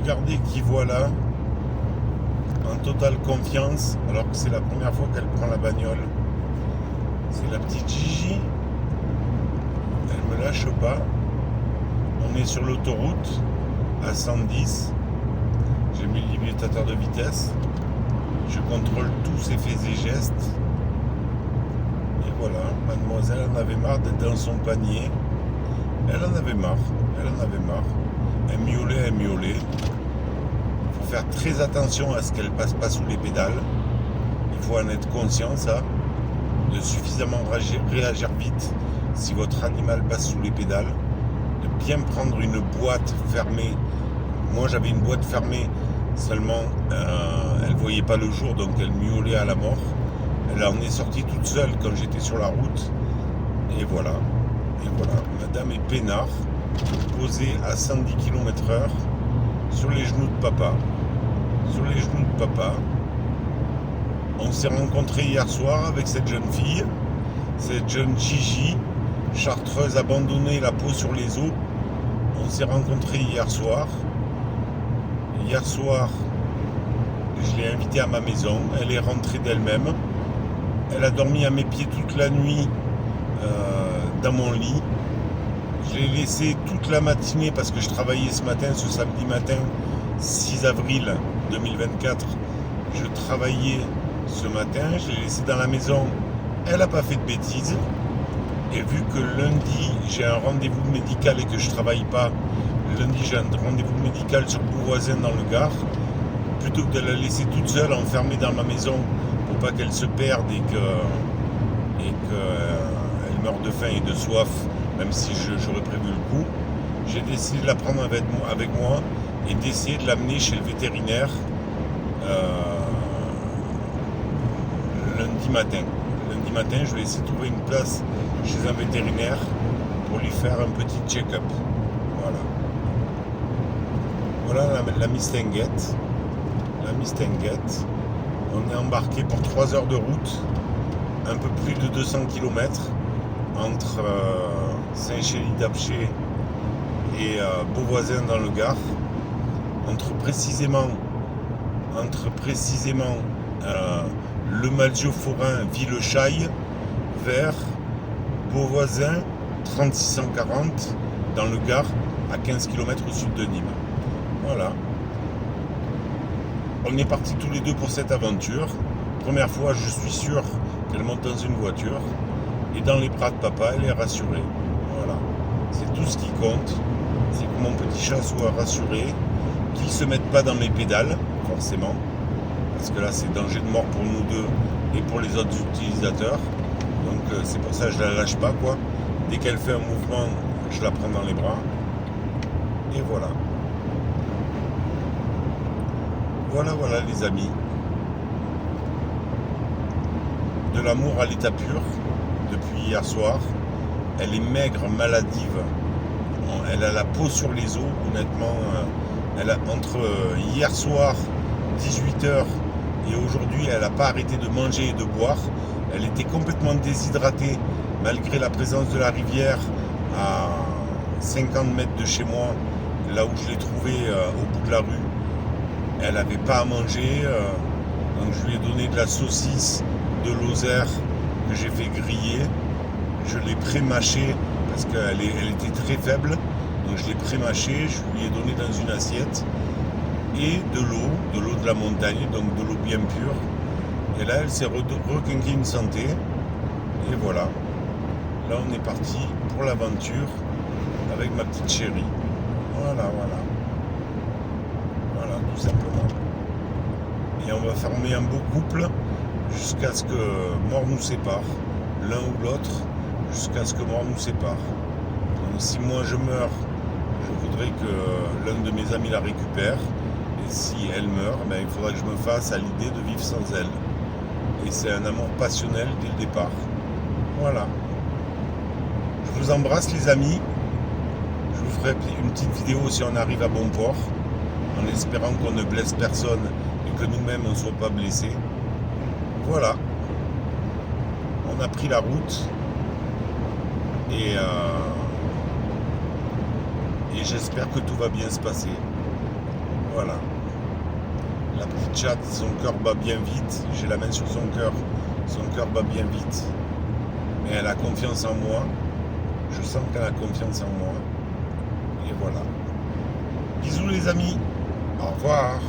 Regardez qui voilà, en totale confiance, alors que c'est la première fois qu'elle prend la bagnole. C'est la petite Gigi. Elle me lâche pas. On est sur l'autoroute à 110. J'ai mis le limitateur de vitesse. Je contrôle tous ses faits et gestes. Et voilà, mademoiselle en avait marre d'être dans son panier. Elle en avait marre. Elle miaulait. Il faut faire très attention à ce qu'elle passe pas sous les pédales. Il faut en être conscient, ça. De suffisamment réagir vite si votre animal passe sous les pédales. De bien prendre une boîte fermée. Moi, j'avais une boîte fermée, seulement elle voyait pas le jour, donc elle miaulait à la mort. Elle en est sortie toute seule quand j'étais sur la route. Et voilà. Madame est peinard, posée à 110 km/h sur les genoux de papa. On s'est rencontrés hier soir avec cette jeune fille, cette jeune Gigi, chartreuse abandonnée, la peau sur les os. On s'est rencontrés hier soir. Hier soir, je l'ai invitée à ma maison. Elle est rentrée d'elle-même. Elle a dormi à mes pieds toute la nuit dans mon lit. Je l'ai laissée toute la matinée parce que je travaillais ce matin, ce samedi matin, 6 avril 2024. Je travaillais ce matin. Je l'ai laissée dans la maison. Elle n'a pas fait de bêtises. Et vu que lundi, j'ai un rendez-vous médical et que je ne travaille pas, lundi, j'ai un rendez-vous médical sur Beauvoisin dans le Gard, plutôt que de la laisser toute seule, enfermée dans ma maison, pour pas qu'elle se perde et qu'elle meure de faim et de soif, même si j'aurais prévu le coup, j'ai décidé de la prendre avec moi et d'essayer de l'amener chez le vétérinaire lundi matin. Lundi matin, je vais essayer de trouver une place chez un vétérinaire pour lui faire un petit check-up. Voilà la Mistinguette. On est embarqué pour 3 heures de route, un peu plus de 200 km entre Saint-Chély-d'Apcher et Beauvoisin dans le Gard, entre précisément le Malzieu-Forain, Villechaille, vers Beauvoisin 3640 dans le Gard, à 15 km au sud de Nîmes. Voilà. On est partis tous les deux pour cette aventure. Première fois, je suis sûr qu'elle monte dans une voiture. Et dans les bras de papa, elle est rassurée. Voilà. C'est tout ce qui compte. C'est que mon petit chat soit rassuré, qu'il ne se mette pas dans mes pédales, forcément. Parce que là, c'est danger de mort pour nous deux et pour les autres utilisateurs. Donc c'est pour ça que je la lâche pas, quoi. Dès qu'elle fait un mouvement, je la prends dans les bras. Et voilà. Voilà les amis. De l'amour à l'état pur depuis hier soir. Elle est maigre, maladive. Elle a la peau sur les os, honnêtement. Elle a, entre hier soir, 18h, et aujourd'hui, elle n'a pas arrêté de manger et de boire. Elle était complètement déshydratée, malgré la présence de la rivière à 50 mètres de chez moi, là où je l'ai trouvée au bout de la rue. Elle n'avait pas à manger, donc je lui ai donné de la saucisse de Lozère que j'ai fait griller. Je l'ai pré-mâchée parce qu'elle était très faible, donc je l'ai pré-mâchée, je lui ai donné dans une assiette, et de l'eau de la montagne, donc de l'eau bien pure. Et là, elle s'est requinquée une santé, et voilà. Là, on est parti pour l'aventure avec ma petite chérie. Voilà, tout simplement. Et on va former un beau couple jusqu'à ce que mort nous sépare, l'un ou l'autre, jusqu'à ce que mort nous sépare. Donc si moi je meurs, je voudrais que l'un de mes amis la récupère, et si elle meurt, il faudra que je me fasse à l'idée de vivre sans elle. Et c'est un amour passionnel dès le départ. Voilà. Je vous embrasse les amis. Je vous ferai une petite vidéo si on arrive à bon port, en espérant qu'on ne blesse personne et que nous-mêmes on ne soit pas blessés. Voilà. On a pris la route et j'espère que tout va bien se passer. Voilà. La petite chatte, son cœur bat bien vite. J'ai la main sur son cœur bat bien vite. Mais elle a confiance en moi. Je sens qu'elle a confiance en moi. Et voilà. Bisous les amis. Au revoir.